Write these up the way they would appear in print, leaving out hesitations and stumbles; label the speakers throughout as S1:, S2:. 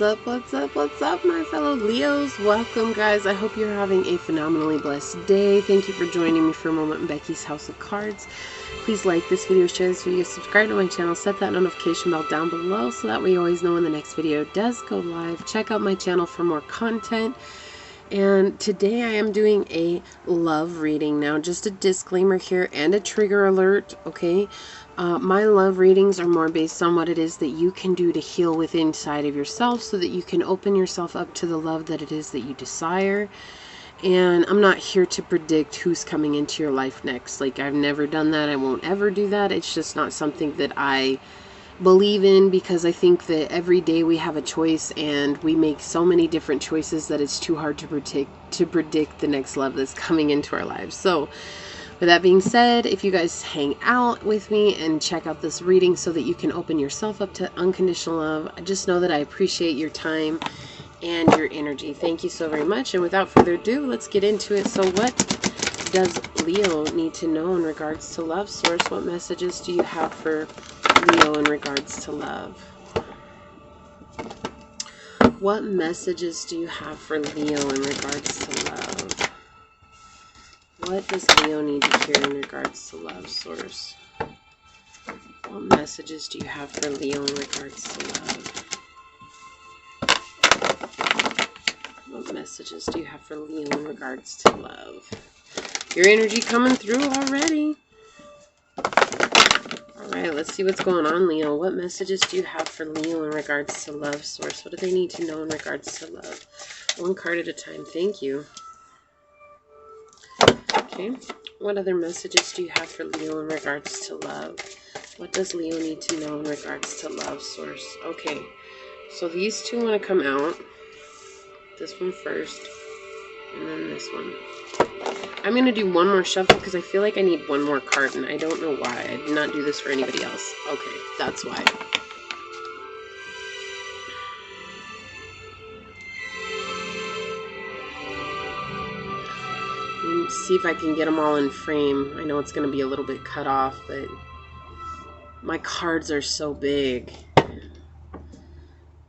S1: What's up, what's up, what's up, my fellow Leos? Welcome, guys. I hope you're having a phenomenally blessed day. Thank you for joining me for a moment in Becky's House of Cards. Please like this video, share this video, subscribe to my channel, set that notification bell down below so that way you always know when the next video does go live. Check out my channel for more content. And today I am doing a love reading. Now, just a disclaimer here and a trigger alert, okay? My love readings are more based on what it is that you can do to heal within inside of yourself so that you can open yourself up to the love that it is that you desire. And I'm not here to predict who's coming into your life next. Like, I've never done that. I won't ever do that. It's just not something that I believe in, because I think that every day we have a choice and we make so many different choices that it's too hard to predict the next love that's coming into our lives. So with that being said, if you guys hang out with me and check out this reading so that you can open yourself up to unconditional love, just know that I appreciate your time and your energy. Thank you so very much. And without further ado, let's get into it. So what does Leo need to know in regards to love? Source, what messages do you have for Leo in regards to love? What messages do you have for Leo in regards to love? What does Leo need to hear in regards to love, Source? What messages do you have for Leo in regards to love? What messages do you have for Leo in regards to love? Your energy coming through already. Alright, let's see what's going on, Leo. What messages do you have for Leo in regards to love, Source? What do they need to know in regards to love? One card at a time. Thank you. Okay. What other messages do you have for Leo in regards to love? What does Leo need to know in regards to love, Source? Okay. So these two want to come out. This one first. And then this one. I'm going to do one more shuffle because I feel like I need one more card, and I don't know why. I did not do this for anybody else. Okay, that's why. Let's see if I can get them all in frame. I know it's going to be a little bit cut off, but my cards are so big.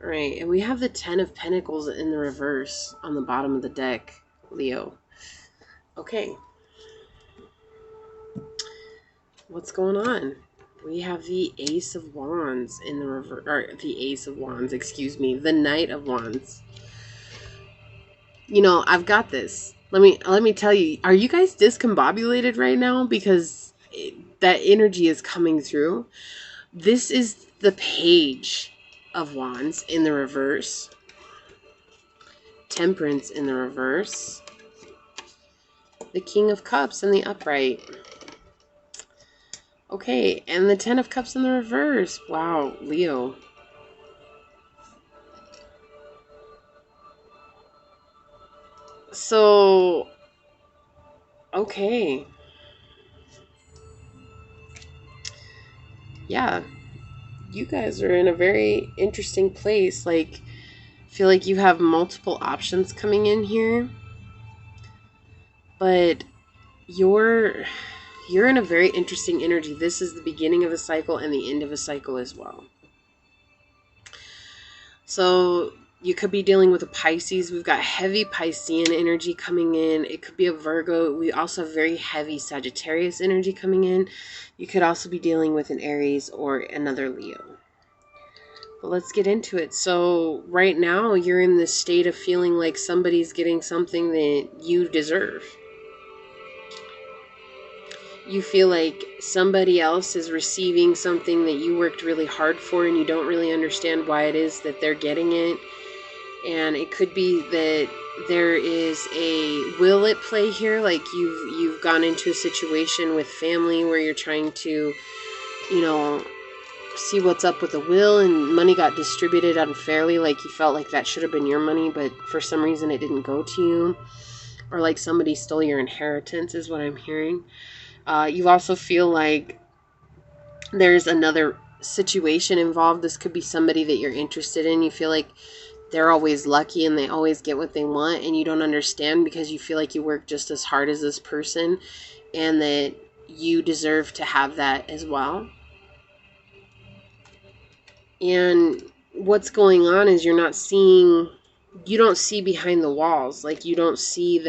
S1: Alright, and we have the Ten of Pentacles in the reverse on the bottom of the deck, Leo. Okay. What's going on? We have the Ace of Wands in the reverse, or the Ace of Wands, excuse me, the Knight of Wands. You know, I've got this. Let me tell you, are you guys discombobulated right now? Because that energy is coming through. This is the Page of Wands in the reverse. Temperance in the reverse. The King of Cups in the upright. Okay, and the Ten of Cups in the reverse. Wow, Leo. So, okay. Yeah, you guys are in a very interesting place. Like, I feel like you have multiple options coming in here. But you're in a very interesting energy. This is the beginning of a cycle and the end of a cycle as well. So you could be dealing with a Pisces. We've got heavy Piscean energy coming in. It could be a Virgo. We also have very heavy Sagittarius energy coming in. You could also be dealing with an Aries or another Leo. But let's get into it. So right now you're in this state of feeling like somebody's getting something that you deserve. You feel like somebody else is receiving something that you worked really hard for, and you don't really understand why it is that they're getting it. And it could be that there is a will at play here, like you've gone into a situation with family where you're trying to, you know, see what's up with the will, and money got distributed unfairly, like you felt like that should have been your money, but for some reason it didn't go to you. Or like somebody stole your inheritance is what I'm hearing. You also feel like there's another situation involved. This could be somebody that you're interested in. You feel like they're always lucky and they always get what they want, and you don't understand because you feel like you work just as hard as this person and that you deserve to have that as well. And what's going on is you don't see behind the walls. Like, you don't see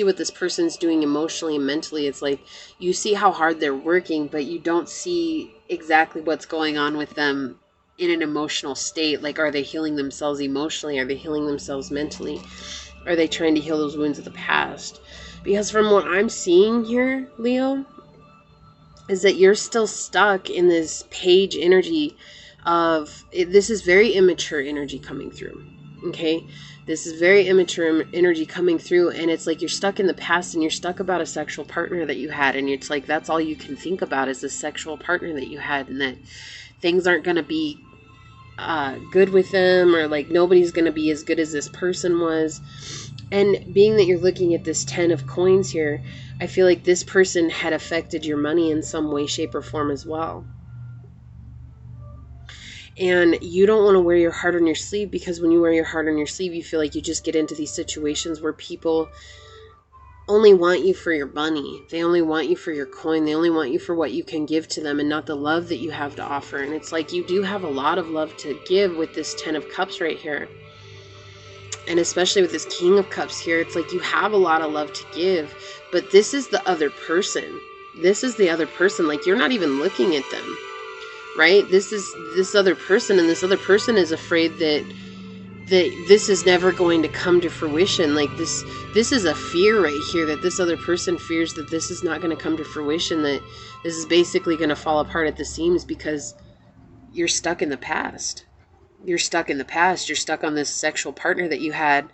S1: what this person's doing emotionally and mentally. It's like you see how hard they're working, but you don't see exactly what's going on with them in an emotional state. Like, are they healing themselves emotionally? Are they healing themselves mentally? Are they trying to heal those wounds of the past? Because from what I'm seeing here, Leo, is that you're still stuck in this page energy of, this is very immature energy coming through. Okay? This is very immature energy coming through, and it's like you're stuck in the past, and you're stuck about a sexual partner that you had, and it's like that's all you can think about is the sexual partner that you had, and that things aren't going to be good with them, or like nobody's going to be as good as this person was. And being that you're looking at this 10 of coins here, I feel like this person had affected your money in some way, shape, or form as well. And you don't want to wear your heart on your sleeve, because when you wear your heart on your sleeve, you feel like you just get into these situations where people only want you for your money. They only want you for your coin. They only want you for what you can give to them, and not the love that you have to offer. And it's like you do have a lot of love to give with this 10 of cups right here. And especially with this King of Cups here, it's like you have a lot of love to give, but this is the other person. This is the other person. Like, you're not even looking at them, right? This is this other person, and this other person is afraid that this is never going to come to fruition. Like, this is a fear right here, that this other person fears that this is not going to come to fruition, that this is basically going to fall apart at the seams, because you're stuck in the past. You're stuck in the past. You're stuck on this sexual partner that you had,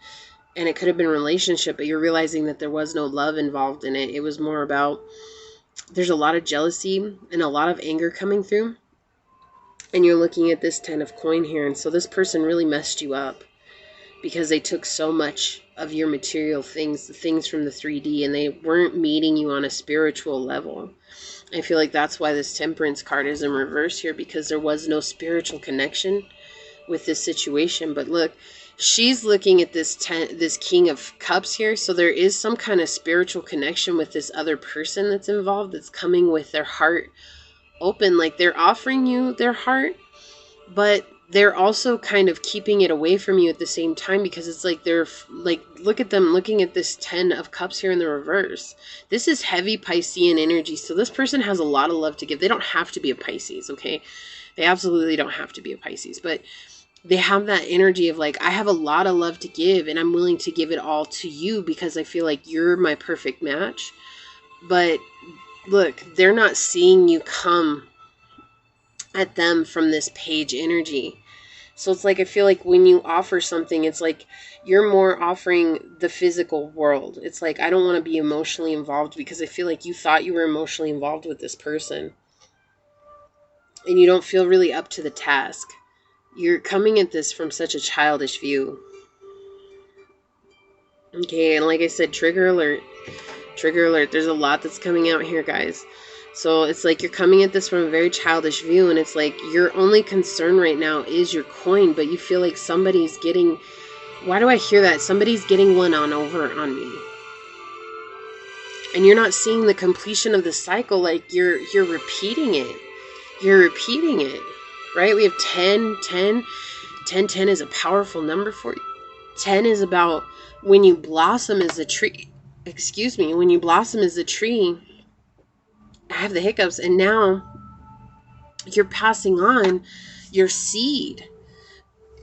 S1: and it could have been a relationship, but you're realizing that there was no love involved in it. It was more about, there's a lot of jealousy and a lot of anger coming through, and you're looking at this 10 of coin here. And so this person really messed you up, because they took so much of your material things, the things from the 3D, and they weren't meeting you on a spiritual level. I feel like that's why this Temperance card is in reverse here, because there was no spiritual connection with this situation. But look, she's looking at this King of Cups here, so there is some kind of spiritual connection with this other person that's involved, that's coming with their heart open. Like, they're offering you their heart, but they're also kind of keeping it away from you at the same time, because it's like they're like, look at them looking at this 10 of Cups here in the reverse. This is heavy Piscean energy, so this person has a lot of love to give. They don't have to be a Pisces, okay? They absolutely don't have to be a Pisces, but they have that energy of like, I have a lot of love to give, and I'm willing to give it all to you because I feel like you're my perfect match. But look, they're not seeing you come at them from this page energy. So it's like, I feel like when you offer something, it's like you're more offering the physical world. It's like, I don't want to be emotionally involved, because I feel like you thought you were emotionally involved with this person, and you don't feel really up to the task. You're coming at this from such a childish view. Okay, and like I said, trigger alert. Trigger alert. There's a lot that's coming out here, guys. So it's like you're coming at this from a very childish view, and it's like your only concern right now is your coin, but you feel like somebody's getting... Why do I hear that? Somebody's getting one on over on me. And you're not seeing the completion of the cycle. Like, you're repeating it. You're repeating it. Right? We have 10, 10. 10, 10 is a powerful number for you. 10 is about when you blossom as a tree. Excuse me. When you blossom as a tree. I have the hiccups. And now you're passing on your seed.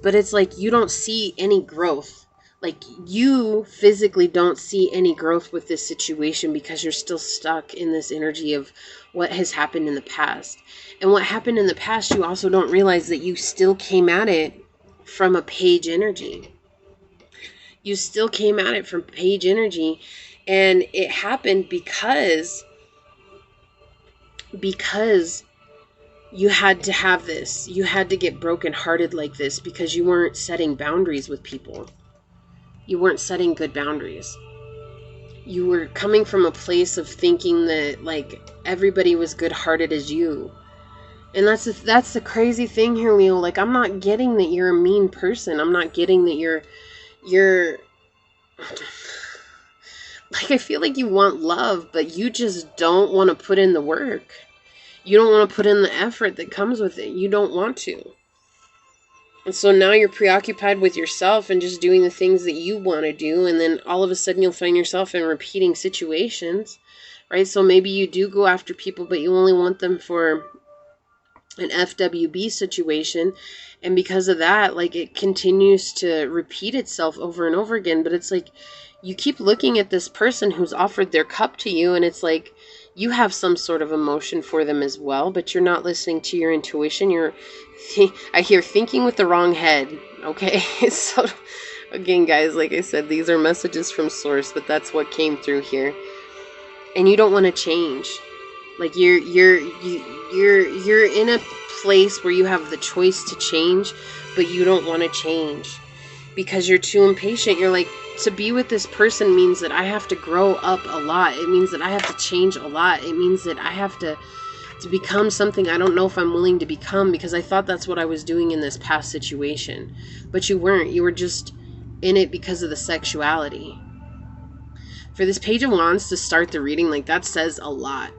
S1: But it's like you don't see any growth. Like, you physically don't see any growth with this situation, because you're still stuck in this energy of what has happened in the past. And what happened in the past, you also don't realize that you still came at it from a page energy. You still came at it from page energy. And it happened because you had to have this. You had to get brokenhearted like this, because you weren't setting boundaries with people. You weren't setting good boundaries. You were coming from a place of thinking that, like, everybody was good-hearted as you. And that's the crazy thing here, Leo. Like, I'm not getting that you're a mean person. I'm not getting that you're like, I feel like you want love, but you just don't want to put in the work. You don't want to put in the effort that comes with it. You don't want to. And so now you're preoccupied with yourself and just doing the things that you want to do. And then all of a sudden you'll find yourself in repeating situations, right? So maybe you do go after people, but you only want them for an FWB situation. And because of that, like, it continues to repeat itself over and over again. But it's like you keep looking at this person who's offered their cup to you, and it's like you have some sort of emotion for them as well, but you're not listening to your intuition. I hear thinking with the wrong head. Okay. So again, guys, like I said, these are messages from source, but that's what came through here. And you don't want to change. Like you're in a place where you have the choice to change, but you don't want to change because you're too impatient. You're like, to be with this person means that I have to grow up a lot. It means that I have to change a lot. It means that I have to become something I don't know if I'm willing to become, because I thought that's what I was doing in this past situation. But you weren't. You were just in it because of the sexuality. For this Page of Wands to start the reading, like, that says a lot.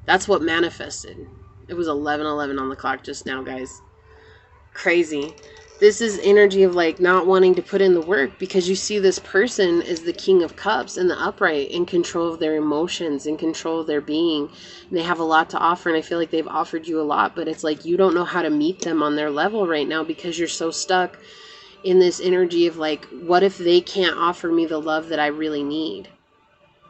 S1: That's what manifested. It was 11:11 on the clock just now, guys. Crazy. This is energy of like not wanting to put in the work, because you see this person is the King of Cups in the upright, in control of their emotions, in control of their being. And they have a lot to offer, and I feel like they've offered you a lot, but it's like you don't know how to meet them on their level right now because you're so stuck in this energy of like, what if they can't offer me the love that I really need?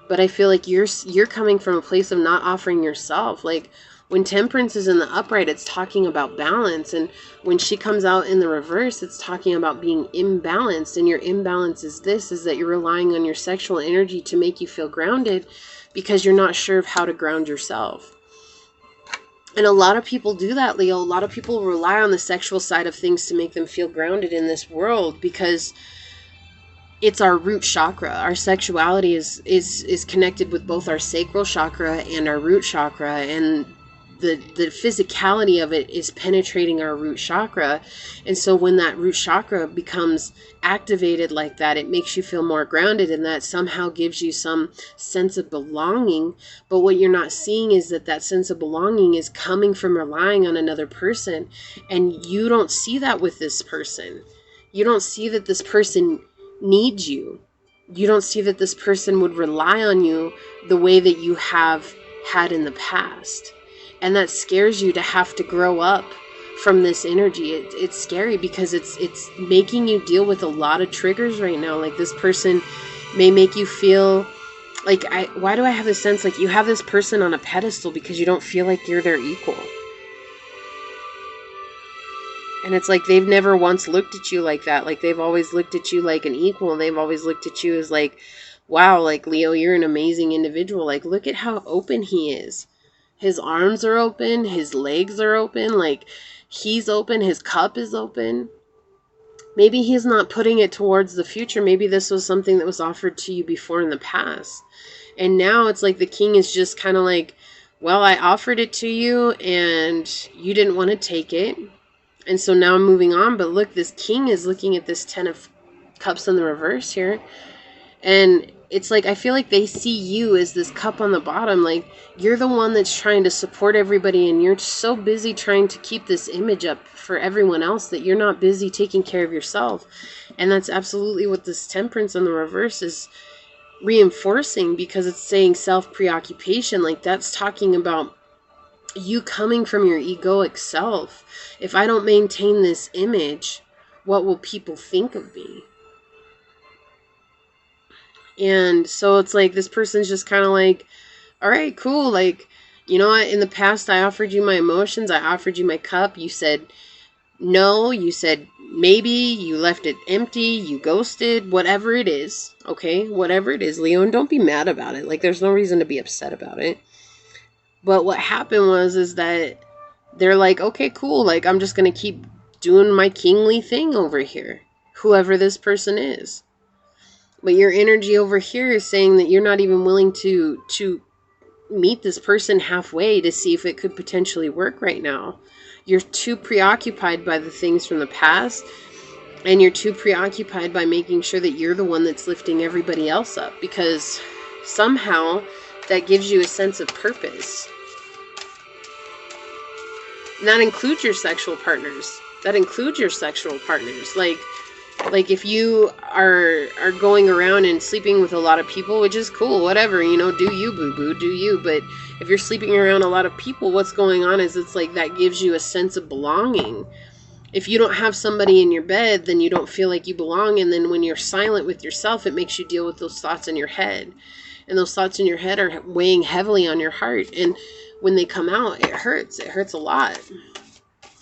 S1: But I feel like you're coming from a place of not offering yourself. Like, when Temperance is in the upright, it's talking about balance. And when she comes out in the reverse, it's talking about being imbalanced. And your imbalance is that you're relying on your sexual energy to make you feel grounded because you're not sure of how to ground yourself. And a lot of people do that, Leo. A lot of people rely on the sexual side of things to make them feel grounded in this world, because it's our root chakra. Our sexuality is connected with both our sacral chakra and our root chakra, and the physicality of it is penetrating our root chakra. And so when that root chakra becomes activated like that, it makes you feel more grounded, and that somehow gives you some sense of belonging. But what you're not seeing is that sense of belonging is coming from relying on another person, and you don't see that with this person. You don't see that this person needs you. You don't see that this person would rely on you the way that you have had in the past. And that scares you to have to grow up from this energy. It's scary because it's making you deal with a lot of triggers right now. Like, this person may make you feel like, why do I have this sense like you have this person on a pedestal because you don't feel like you're their equal? And it's like they've never once looked at you like that. Like, they've always looked at you like an equal. And they've always looked at you as like, wow, like, Leo, you're an amazing individual. Like, look at how open he is. His arms are open. His legs are open. Like, he's open. His cup is open. Maybe he's not putting it towards the future. Maybe this was something that was offered to you before in the past. And now it's like the king is just kind of like, well, I offered it to you and you didn't want to take it. And so now I'm moving on. But look, this king is looking at this 10 of cups in the reverse here. And it's like, I feel like they see you as this cup on the bottom. Like, you're the one that's trying to support everybody, and you're so busy trying to keep this image up for everyone else that you're not busy taking care of yourself. And that's absolutely what this Temperance in the reverse is reinforcing, because it's saying self-preoccupation. Like, that's talking about you coming from your egoic self. If I don't maintain this image, what will people think of me? And so it's like this person's just kind of like, all right, cool. Like, you know what? In the past, I offered you my emotions. I offered you my cup. You said no. You said maybe. You left it empty. You ghosted. Whatever it is. Okay? Whatever it is, Leo. And don't be mad about it. Like, there's no reason to be upset about it. But what happened is that they're like, okay, cool. Like, I'm just going to keep doing my kingly thing over here. Whoever this person is. But your energy over here is saying that you're not even willing to meet this person halfway to see if it could potentially work right now. You're too preoccupied by the things from the past, and you're too preoccupied by making sure that you're the one that's lifting everybody else up, because somehow that gives you a sense of purpose. And that includes your sexual partners. That includes your sexual partners. Like if you are going around and sleeping with a lot of people, which is cool, whatever, you know, do you, boo-boo, do you. But if you're sleeping around a lot of people, what's going on is it's like that gives you a sense of belonging. If you don't have somebody in your bed, then you don't feel like you belong. And then when you're silent with yourself, it makes you deal with those thoughts in your head. And those thoughts in your head are weighing heavily on your heart. And when they come out, it hurts. It hurts a lot.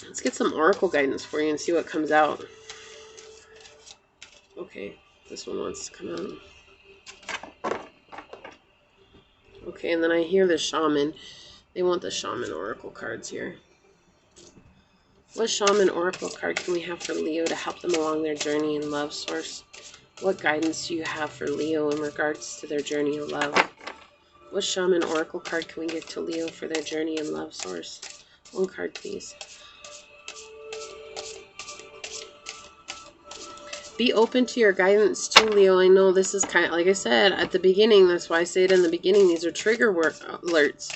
S1: Let's get some oracle guidance for you and see what comes out. Okay, this one wants to come out. Okay, and then I hear the shaman. They want the shaman oracle cards here. What shaman oracle card can we have for Leo to help them along their journey in love, Source? What guidance do you have for Leo in regards to their journey of love? What shaman oracle card can we give to Leo for their journey in love, Source? One card, please. Be open to your guidance too, Leo. I know this is kind of, like I said at the beginning, that's why I say it in the beginning, these are trigger alerts.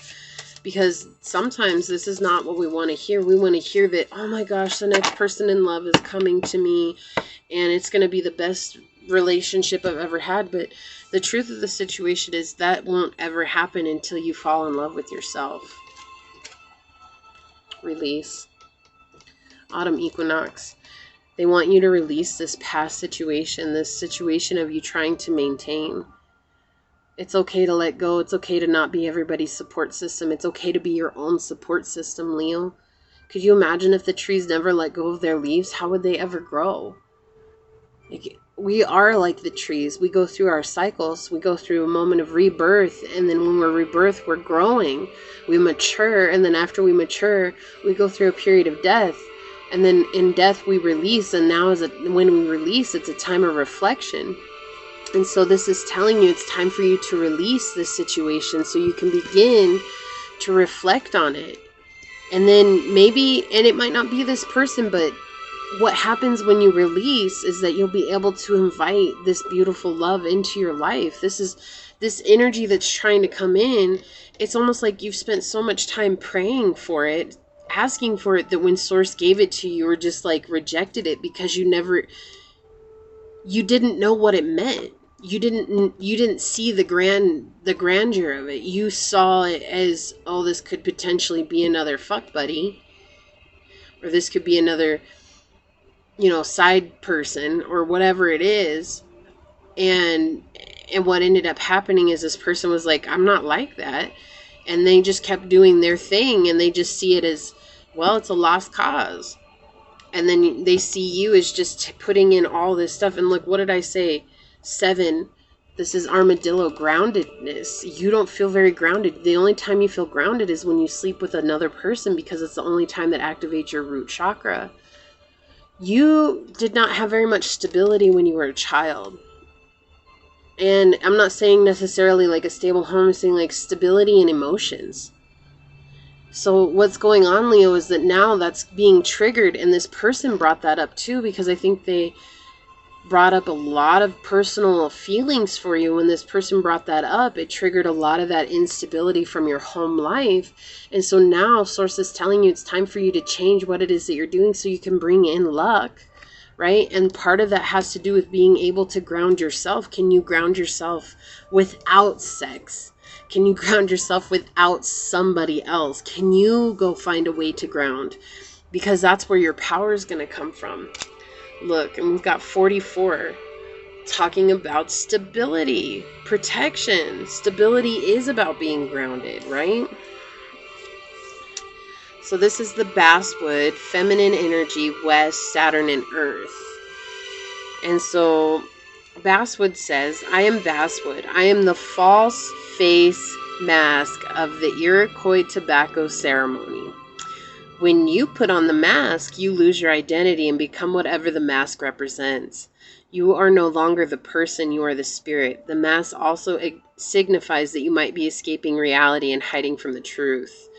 S1: Because sometimes this is not what we want to hear. We want to hear that, oh my gosh, the next person in love is coming to me and it's going to be the best relationship I've ever had. But the truth of the situation is that won't ever happen until you fall in love with yourself. Release. Autumn equinox. They want you to release this past situation, this situation of you trying to maintain. It's okay to let go. It's okay to not be everybody's support system. It's okay to be your own support system, Leo. Could you imagine if the trees never let go of their leaves? How would they ever grow? Like, we are like the trees. We go through our cycles. We go through a moment of rebirth. And then when we're rebirthed, we're growing. We mature. And then after we mature, we go through a period of death. And then in death, we release. And now when we release, it's a time of reflection. And so this is telling you it's time for you to release this situation so you can begin to reflect on it. And then maybe, and it might not be this person, but what happens when you release is that you'll be able to invite this beautiful love into your life. This energy that's trying to come in. It's almost like you've spent so much time praying for it, asking for it, that when Source gave it to you, you were just like rejected it because you didn't know what it meant. You didn't see the grandeur of it. You saw it as, oh, this could potentially be another fuck buddy, or this could be another, you know, side person, or whatever it is. And what ended up happening is this person was like, I'm not like that. And they just kept doing their thing, and they just see it as, well, it's a lost cause. And then they see you as just putting in all this stuff. And look, what did I say? 7. This is armadillo, groundedness. You don't feel very grounded. The only time you feel grounded is when you sleep with another person, because it's the only time that activates your root chakra. You did not have very much stability when you were a child. And I'm not saying necessarily like a stable home, I'm saying like stability in emotions. So what's going on, Leo, is that now that's being triggered, and this person brought that up too, because I think they brought up a lot of personal feelings for you. When this person brought that up, it triggered a lot of that instability from your home life. And so now Source is telling you it's time for you to change what it is that you're doing so you can bring in luck, right? And part of that has to do with being able to ground yourself. Can you ground yourself without sex? Can you ground yourself without somebody else? Can you go find a way to ground? Because that's where your power is going to come from. Look, and we've got 44 talking about stability, protection. Stability is about being grounded, right? So this is the basswood, feminine energy, West, Saturn, and Earth. And so basswood says, I am basswood. I am the false face mask of the Iroquois tobacco ceremony. When you put on the mask, you lose your identity and become whatever the mask represents. You are no longer the person, you are the spirit. The mask also signifies that you might be escaping reality and hiding from the truth.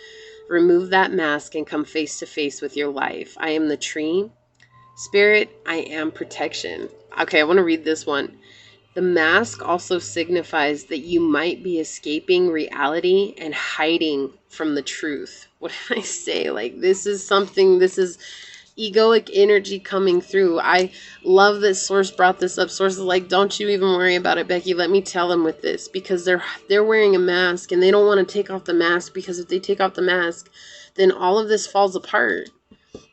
S1: Remove that mask and come face to face with your life. I am the tree. Spirit, I am protection. Okay, I want to read this one. The mask also signifies that you might be escaping reality and hiding from the truth. What did I say? Like, this is egoic energy coming through. I love that Source brought this up. Source is like, don't you even worry about it, Becky. Let me tell them with this, because they're wearing a mask and they don't want to take off the mask, because if they take off the mask, then all of this falls apart.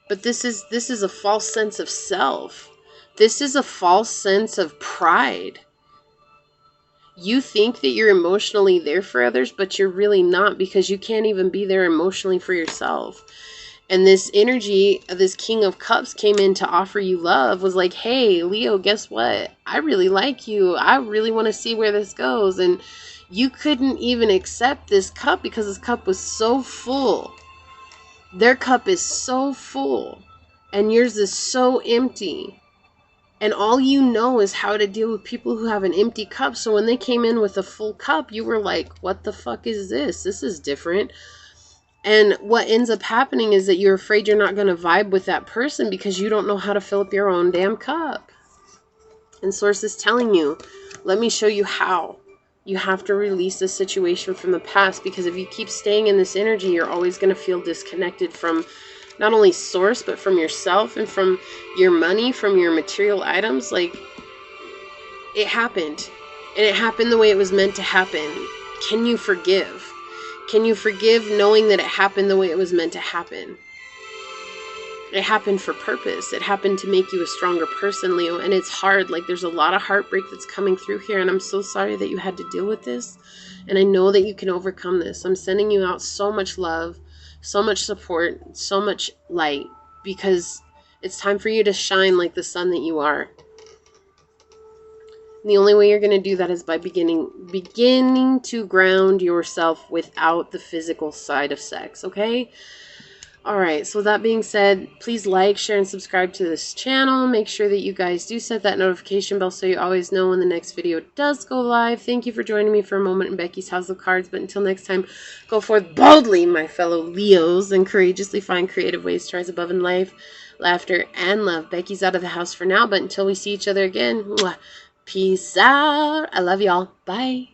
S1: But this is a false sense of self. This is a false sense of pride. You think that you're emotionally there for others, but you're really not, because you can't even be there emotionally for yourself. And this energy of this King of Cups came in to offer you love, was like, hey, Leo, guess what? I really like you. I really want to see where this goes. And you couldn't even accept this cup because this cup was so full. Their cup is so full and yours is so empty. And all you know is how to deal with people who have an empty cup. So when they came in with a full cup, you were like, what the fuck is this? This is different. And what ends up happening is that you're afraid you're not going to vibe with that person because you don't know how to fill up your own damn cup. And Source is telling you, let me show you how. You have to release this situation from the past, because if you keep staying in this energy, you're always going to feel disconnected from not only Source, but from yourself and from your money, from your material items. Like, it happened. And it happened the way it was meant to happen. Can you forgive? Can you forgive knowing that it happened the way it was meant to happen? It happened for purpose. It happened to make you a stronger person, Leo. And it's hard. Like, there's a lot of heartbreak that's coming through here. And I'm so sorry that you had to deal with this. And I know that you can overcome this. I'm sending you out so much love, so much support, so much light, because it's time for you to shine like the sun that you are. And the only way you're going to do that is by beginning to ground yourself without the physical side of sex, okay? All right, so with that being said, please like, share, and subscribe to this channel. Make sure that you guys do set that notification bell so you always know when the next video does go live. Thank you for joining me for a moment in Becky's House of Cards. But until next time, go forth boldly, my fellow Leos, and courageously find creative ways to rise above in life, laughter, and love. Becky's out of the house for now, but until we see each other again, mwah, peace out. I love y'all. Bye.